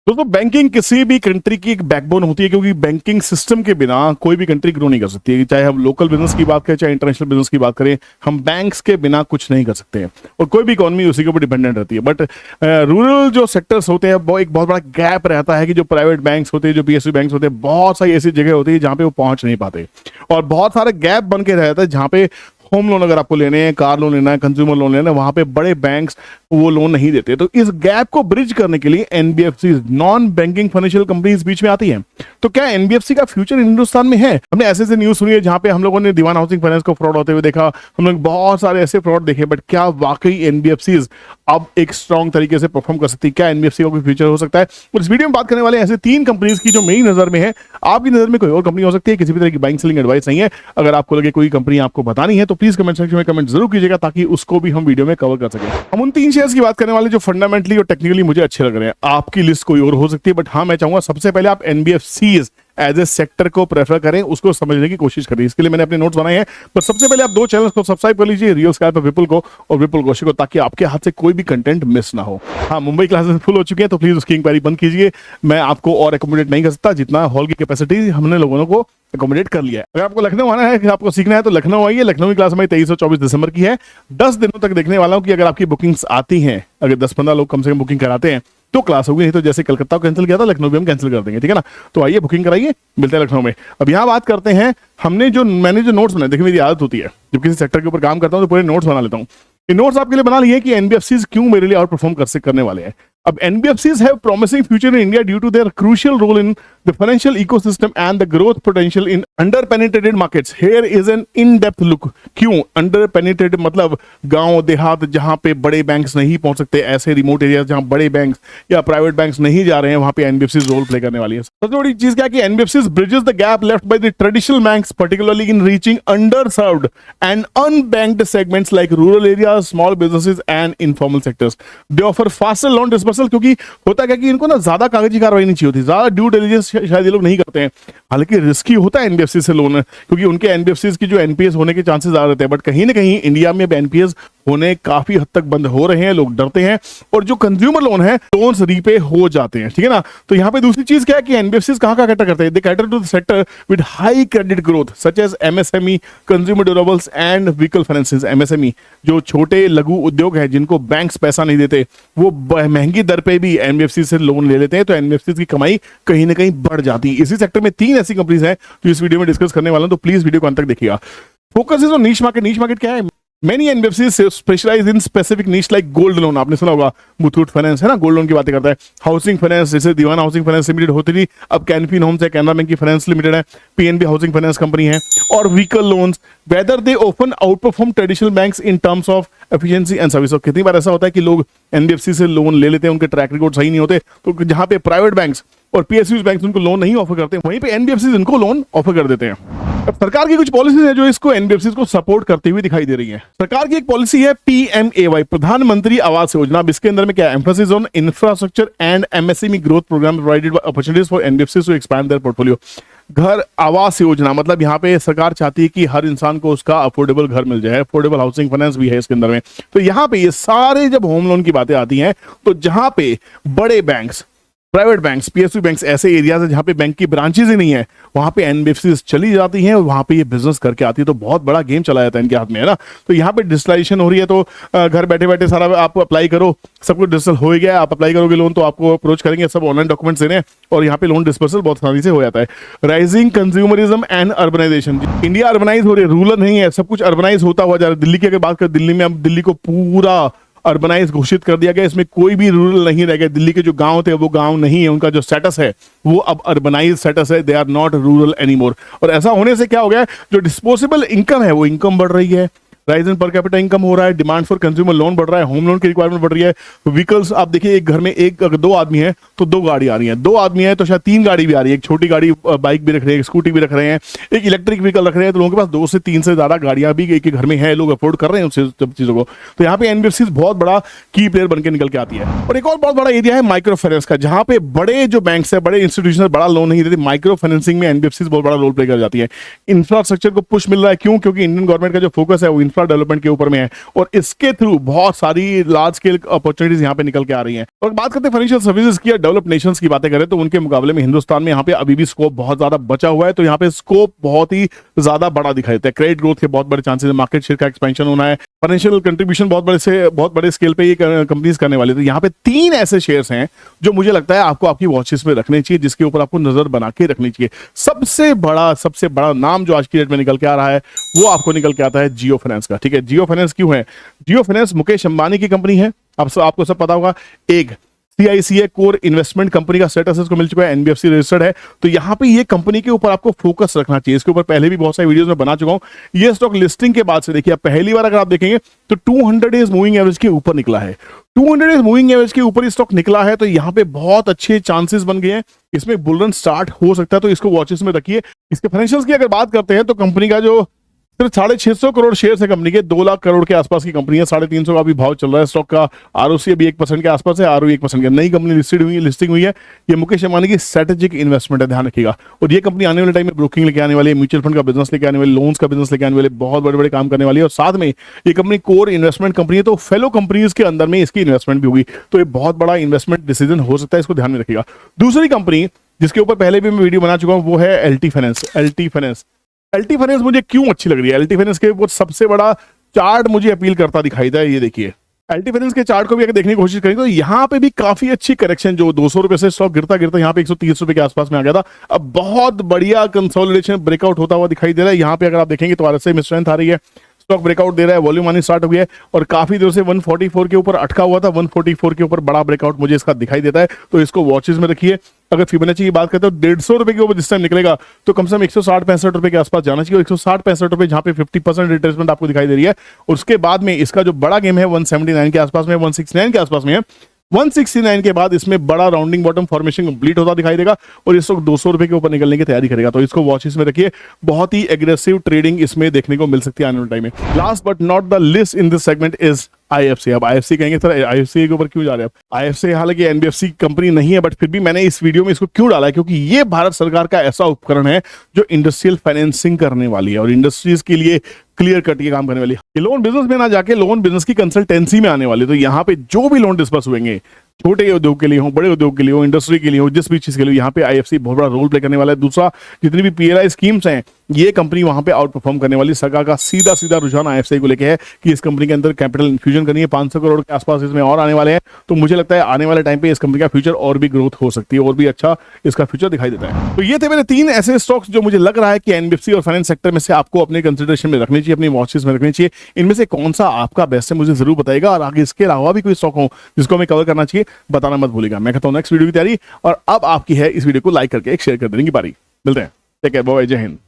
दोस्तों बैंकिंग किसी भी कंट्री की एक बैकबोन होती है, क्योंकि बैंकिंग सिस्टम के बिना कोई भी कंट्री ग्रो नहीं कर सकती है। चाहे हम लोकल बिजनेस की बात करें, चाहे इंटरनेशनल बिजनेस की बात करें, हम बैंक्स के बिना कुछ नहीं कर सकते हैं और कोई भी इकोनॉमी उसी के ऊपर डिपेंडेंट रहती है। बट रूरल जो सेक्टर्स होते हैं वो एक बहुत बड़ा गैप रहता है कि जो प्राइवेट बैंक्स होते हैं, जो पीएसयू बैंक्स होते हैं, बहुत सारी ऐसी जगह होती है जहां पे वो पहुंच नहीं पाते और बहुत सारे गैप बन के रहता है जहां पे होम लोन अगर आपको लेने हैं, कार लोन लेना है, कंज्यूमर लोन लेना है, वहां पे बड़े बैंक्स वो लोन नहीं देते। तो इस गैप को ब्रिज करने के लिए NBFC, non banking financial companies बीच में आती हैं। तो क्या एनबीएफसी का फ्यूचर हिंदुस्तान में है? हमने ऐसे ऐसे न्यूज सुनी है जहां पे हम लोगों ने दीवान हाउसिंग फाइनेंस को फ्रॉड होते हुए देखा, हम लोग बहुत सारे ऐसे फ्रॉड देखे, बट क्या वाकई एनबीएफसी अब एक स्ट्रॉन्ग तरीके से परफॉर्म कर सकती है? क्या एनबीएफसी का कोई फ्यूचर हो सकता है? और इस वीडियो में बात करने वाले ऐसे 3 कंपनीज की जो मेरी नजर में है। आपकी नजर में कोई और कंपनी हो सकती है, किसी भी तरह की बाइंग सेलिंग एडवाइस नहीं है। अगर आपको लगे कोई कंपनी आपको बतानी है तो प्लीज कमेंट सेक्शन में कमेंट जरूर कीजिएगा ताकि उसको भी हम वीडियो में कवर कर सकें। हम उन 3 शेयर्स की बात करने वाले जो फंडामेंटली और टेक्निकली मुझे अच्छे लग रहे हैं। आपकी लिस्ट कोई और हो सकती है, बट हाँ मैं चाहूंगा सबसे पहले आप एनबीएफसीज एज ए सेक्टर को प्रेफर करें, उसको समझने की कोशिश करें। इसके लिए मैंने अपने नोट्स बनाए हैं, पर सबसे पहले आप 2 चैनल्स को सब्सक्राइब कर लीजिए, रियल स्काई पर विपुल को और विपुल कौशिक को, ताकि आपके हाथ से कोई भी कंटेंट मिस ना हो। हाँ, मुंबई क्लासेस फुल हो चुकी है तो प्लीज उसकी इंक्वायरी बंद कीजिए। मैं आपको और एकोमोडेट नहीं कर सकता, जितना हॉल की कैपेसिटी हमने लोगों को एकोमोडेट कर लिया है। अगर आपको लखनऊ आना है, आपको सीखना है तो लखनऊ आइए। लखनऊ की क्लास हमारी 23 और 24 दिसंबर की है। 10 दिनों तक देखने वाला हूं कि अगर आपकी बुकिंग्स आती हैं, अगर 10-15 लोग कम से कम बुकिंग कराते हैं तो क्लास होगी, नहीं तो जैसे कलकत्ता को कैंसिल किया था लखनऊ भी हम कैंसिल कर देंगे, ठीक है ना। तो आइए बुकिंग कराइए, मिलते हैं लखनऊ में। अब यहाँ बात करते हैं, मैंने जो नोट्स बनाए, देखिए मेरी आदत होती है जब किसी सेक्टर के ऊपर काम करता हूँ तो पूरे नोट्स बना लेता हूँ। ये नोट्स आपके लिए बना लिए कि एनबीएफसीज क्यों मेरे लिए आउट परफॉर्म करने वाले हैं। अब NBFCs have promising future in India due to their crucial role in the financial ecosystem and the growth potential in under penetrated markets. Here is an in depth look. क्यों under penetrated? मतलब गांव देहात जहां पे बड़े banks नहीं पहुंच सकते, ऐसे रिमोट एरिया जहां बड़े बैंक्स या प्राइवेट बैंक्स नहीं जा रहे हैं, वहां पे एनबीएफसीज रोल प्ले करने वाली है। सबसे बड़ी चीज क्या है कि NBFCs bridges the gap left by the traditional banks, particularly in reaching under served and unbanked segments like rural area, small businesses and informal sectors. They offer faster loan disbursal, क्योंकि होता क्या कि इनको ना ज्यादा कागजी कार्रवाई नहीं चाहिए होती, ज्यादा ड्यू डिलिजेंस शायद ये लोग नहीं करते हैं। हालांकि रिस्की होता है एनबीएफसी से लोन, क्योंकि उनके एनबीएफसी की जो एनपीएस होने के चांसेस ज्यादा रहते हैं, बट कहीं ना कहीं इंडिया में एनपीएस होने काफी हद तक बंद हो रहे हैं, लोग डरते हैं और जो कंज्यूमर लोन है लोन्स रीपे हो जाते हैं, ठीक है ना। तो यहाँ पे दूसरी चीज क्या है कि एनबीएफसीज कहाँ कैटर करते हैं? They cater to the sector with high credit growth such as MSME, consumer durables and vehicle finances. MSME जो छोटे लघु उद्योग है जिनको बैंक्स पैसा नहीं देते, वो महंगी दर पे भी एनबीएफसी से लोन ले लेते हैं, तो एनबीएफसी की कमाई कहीं ना कहीं बढ़ जाती है। इसी सेक्टर में 3 ऐसी कंपनीज हैं जो इस वीडियो में डिस्कस करने वाला हूं, तो प्लीज वीडियो को अंत तक देखिएगा। Focus is on niche market. Niche market क्या है? Many NBFCs specialize in specific niche like gold loan। आपने सुना होगा मुथूट फाइनेंस है ना, गोल्ड लोन की बातें करता है। हाउसिंग फाइनेंस जैसे दीवान हाउसिंग फाइनेंस लिमिटेड होती थी, अब कैनफिन होम्स है, कैनरा बैंक की फाइनेंस लिमिटेड है, पीएनबी हाउसिंग फाइनेंस कंपनी है। और vehicle loans, whether they often out perform traditional banks in terms of efficiency and service. और कितनी बार ऐसा होता है कि लोग एनबीएफसी से लोन ले लेते हैं, उनके ट्रैक रिकॉर्ड सही नहीं होते, तो जहां पे प्राइवेट बैंक्स और पीएसयू बैंक्स उनको लोन नहीं ऑफर करते, वहीं पे एनबीएफसी इनको लोन ऑफर कर देते हैं। अब सरकार की कुछ पॉलिसीज है जो इसको एनबीएफसी को सपोर्ट करती हुई दिखाई दे रही है। सरकार की एक पॉलिसी है पीएमएवाई, प्रधानमंत्री आवास योजना। अब इसके अंदर में क्या है? Emphasis on infrastructure and MSME growth program provided opportunities for NBFC to expand their portfolio. घर आवास योजना मतलब यहाँ पे सरकार चाहती है कि हर इंसान को उसका अफोर्डेबल घर मिल जाए। अफोर्डेबल हाउसिंग फाइनेंस भी है इसके अंदर में। तो यहाँ पे ये सारे जब होम लोन की बातें आती हैं, तो जहां पे बड़े banks, private banks, PSU banks, ऐसे एरियाज है जहां पे बैंक की ब्रांचेज ही नहीं है, वहां पे एनबीएफसी चली जाती हैं और वहां पे ये बिजनेस करके आती है। तो बहुत बड़ा गेम चला जाता है इनके हाथ में, है ना। तो यहाँ पे डिजिटलाइजेशन हो रही है, तो घर बैठे बैठे सारा आप अप्लाई करो, सब कुछ डिजिटल हो ही गया। आप अप्लाई करोगे लोन तो आपको अप्रोच करेंगे, सब ऑनलाइन डॉक्यूमेंट्स देने और यहाँ पे लोन डिस्पर्सल बहुत आसानी से हो जाता है। Rising consumerism and urbanization. India urbanize हो रही है, रूरल नहीं है, सब कुछ अर्बनाइज होता हुआ जा रहा है। दिल्ली की अगर बात करें, दिल्ली में अब दिल्ली को पूरा अर्बनाइज घोषित कर दिया गया, इसमें कोई भी रूरल नहीं रह गया। दिल्ली के जो गांव थे वो गांव नहीं है, उनका जो स्टेटस है वो अब अर्बनाइज स्टेटस है, they are not rural anymore. और ऐसा होने से क्या हो गया, जो डिस्पोजेबल इनकम है वो इनकम बढ़ रही है, rise in per capita income हो रहा है, डिमांड फॉर कंज्यूमर लोन बढ़ रहा है, होम लोन की रिक्वायरमेंट बढ़ रही है। व्हीकल्स आप देखिए, एक घर में अगर 2 आदमी है तो 2 गाड़ी आ रही है, 2 आदमी है तो शायद 3 गाड़ी भी आ रही है। एक छोटी गाड़ी बाइक भी रख रहे हैं, स्कूटी भी रख रहे हैं, एक इलेक्ट्रिक व्हीकल रख रहे हैं, तो लोगों के पास 2 से 3 से ज्यादा गाड़ियां भी एक घर में है, लोग अफोर्ड कर रहे हैं उस सब चीजों को। तो यहाँ पे एनबीएफसी बहुत बड़ा की प्लेयर बनकर निकल के आती है। और एक और बहुत बड़ा एरिया है माइक्रो फाइनेंस का, जहां पे बड़े जो बैंक्स है, बड़े इंस्टीट्यूशन बड़ा लोन नहीं देते, माइक्रो फाइनेंसिंग में एनबीएफसी बहुत बड़ा रोल प्ले कर जाती है। इंफ्रास्ट्रक्चर को पुश मिल रहा है, क्यों? क्योंकि इंडियन गवर्नमेंट का जो फोकस है वो इंफ्रा डेवलपमेंट के ऊपर में है और इसके थ्रू बहुत सारी लार्ज स्केल अपॉर्चुनिटीज यहाँ पे निकल के आ रही हैं। और बात करते हैं फाइनेंशियल सर्विसेज की या डेवलप्ड नेशंस की बातें करें तो उनके मुकाबले में हिंदुस्तान में यहाँ पे अभी भी स्कोप बहुत ज्यादा बचा हुआ है। तो यहाँ पे स्कोप बहुत ही ज्यादा बड़ा दिखाई देता है, क्रेडिट ग्रोथ के बहुत बड़े चांसेस है, मार्केट शेयर का एक्सपेंशन होना है, फाइनेंशियल कंट्रीब्यूशन बहुत बड़े स्केल पे ये कंपनीज करने वाली। तो यहाँ पे 3 ऐसे शेयर्स हैं जो मुझे लगता है आपको आपकी वॉचेस में रखने चाहिए, जिसके ऊपर आपको नजर बना के रखनी चाहिए। सबसे बड़ा नाम जो आज की डेट में निकल के आ रहा है वो आपको निकल के आता है जियो फाइनेंस का। ठीक है, जियो फाइनेंस क्यों है? जियो फाइनेंस मुकेश अंबानी की कंपनी है, आपको सब पता होगा। एक CICI कोर इन्वेस्टमेंट कंपनी का स्टेटस इसको मिल चुका है, NBFC रजिस्टर्ड है। तो यहाँ पे ये कंपनी के ऊपर आपको फोकस रखना चाहिए। इसके ऊपर पहले भी बहुत सारी वीडियोस में बना चुका हूं। ये स्टॉक लिस्टिंग के बाद से देखिए, पहली बार अगर आप देखेंगे तो 200 डेज मूविंग एवरेज के ऊपर निकला है। 200 डेज मूविंग एवरेज के ऊपर स्टॉक निकला है तो यहाँ पे बहुत अच्छे चांसेस बन गए हैं, इसमें बुल रन स्टार्ट हो सकता है। तो इसको वॉचेस में रखिए। इसके फाइनेंशियल्स की अगर बात करते हैं तो कंपनी का जो सिर्फ 650 करोड़ शेयर है कंपनी के, 2 लाख करोड़ के आसपास की कंपनी है, 350 का भी भाव चल रहा है। स्टॉक का ROC अभी 1% के आसपास है, ROE 1% का। नई कंपनी लिस्टिंग हुई है। ये मुकेश अंबानी की स्ट्रेटेजिक इन्वेस्टमेंट है, ध्यान रखिएगा। और ये कंपनी आने वाले टाइम में ब्रोकिंग लेके आने वाली है, म्यूचुअल फंड का बिजनेस लेके आने वाली, लोन्स का बिजनेस लेके आने वाले, बहुत बड़े बड़े काम करने वाली है। और साथ में ये कंपनी कोर इन्वेस्टमेंट कंपनी है, तो फेलो कंपनीज के अंदर में इसकी इन्वेस्टमेंट भी होगी। तो ये बहुत बड़ा इन्वेस्टमेंट डिसीजन हो सकता है, इसको ध्यान में रखिएगा। दूसरी कंपनी जिसके ऊपर पहले भी मैं वीडियो बना चुका हूं वो है LT फाइनेंस। LT फाइनेंस मुझे क्यों अच्छी लग रही है? LT फाइनेंस के ऊपर सबसे बड़ा चार्ट मुझे अपील करता दिखाई देता है, ये देखिए। LT फाइनेंस के चार्ट को भी अगर देखने की कोशिश करें तो यहाँ पे भी काफी अच्छी करेक्शन, जो 200 रुपए से स्टॉक गिरता यहाँ पे 130 रुपए के आसपास में आ गया था, अब बहुत बढ़िया कंसोलिडेशन ब्रेकआउट होता हुआ दिखाई दे रहा है। यहाँ पे अगर आप देखेंगे तो RSI में स्ट्रेंथ आ रही है, स्टॉक ब्रेकआउट दे रहा है, वॉल्यूम आनी स्टार्ट हो गया है और काफी देर से 144 के ऊपर अटका हुआ था। 144 के ऊपर बड़ा ब्रेकआउट मुझे इसका दिखाई देता है, तो इसको वॉचेस में रखिए। अगर फिबोनाची की बात करते हो 150 रुपए के ऊपर जिस टाइम निकलेगा तो कम से कम 160-65 रुपए के आसपास जाना चाहिए। 160-65 रुपए जहां पे 50% रिट्रेसमेंट आपको दिखाई दे रही है। उसके बाद में इसका जो बड़ा गेम है 179 के आसपास में, 169 के आसपास में है। 169 के बाद इसमें बड़ा राउंडिंग बॉटम फॉर्मेशन कंप्लीट होता दिखाई देगा और ये स्टॉक 200 रुपए के ऊपर निकलने की तैयारी करेगा। तो इसको वॉचेस में रखिए, बहुत ही एग्रेसिव ट्रेडिंग इसमें देखने को मिल सकती है आने वाले टाइम में। Last but not the list in this segment is IFC। अब IFC कहेंगे सर IFC के ऊपर क्यों जा रहे हैं आप? IFC हालांकि NBFC कंपनी नहीं है, बट फिर भी मैंने इस वीडियो में इसको क्यों डाला है क्योंकि ये भारत सरकार का ऐसा उपकरण है जो इंडस्ट्रियल फाइनेंसिंग करने वाली है और इंडस्ट्रीज के लिए क्लियर कट ये काम करने वाली है। ये लोन बिजनेस में ना जाके लोन बिजनेस की कंसल्टेंसी में आने वाली। तो यहाँ पे जो भी लोन डिस्पर्स हुएंगे, छोटे उद्योग के लिए हो, बड़े उद्योग के लिए हो, इंडस्ट्री के लिए हो, जिस भी चीज के लिए, यहाँ पे IFC बहुत बड़ा रोल प्ले करने वाला है। दूसरा, जितनी भी PLI स्कीम्स हैं ये कंपनी वहां पे आउट परफॉर्म करने वाली। सरकार का सीधा रुझान IFC को लेके है कि इस कंपनी के अंदर कैपिटल इन्फ्यूजन करनी है, 500 करोड़ के आसपास इसमें और आने वाले हैं। तो मुझे लगता है आने वाले टाइम पे इस कंपनी का फ्यूचर और भी ग्रोथ हो सकती है, और भी अच्छा इसका फ्यूचर दिखाई देता है। तो ये थे मेरे 3 ऐसे स्टॉक्स जो मुझे लग रहा है कि NBFC और फाइनेंस सेक्टर में से आपको अपने कंसिडरेशन में रखनी चाहिए, अपनी वॉचेस में रखनी चाहिए। इनमें से कौन सा आपका बेस्ट है मुझे जरूर बताइएगा, और आगे इसके अलावा भी कोई स्टॉक हो जिसको हमें कवर करना चाहिए बताना मत भूलिएगा। मैं कहता हूँ नेक्स्ट वीडियो की तैयारी, और अब आपकी है इस वीडियो को लाइक करके एक शेयर कर देने की बारी। मिलते हैं, टेक केयर, बाय बाय, जय हिंद।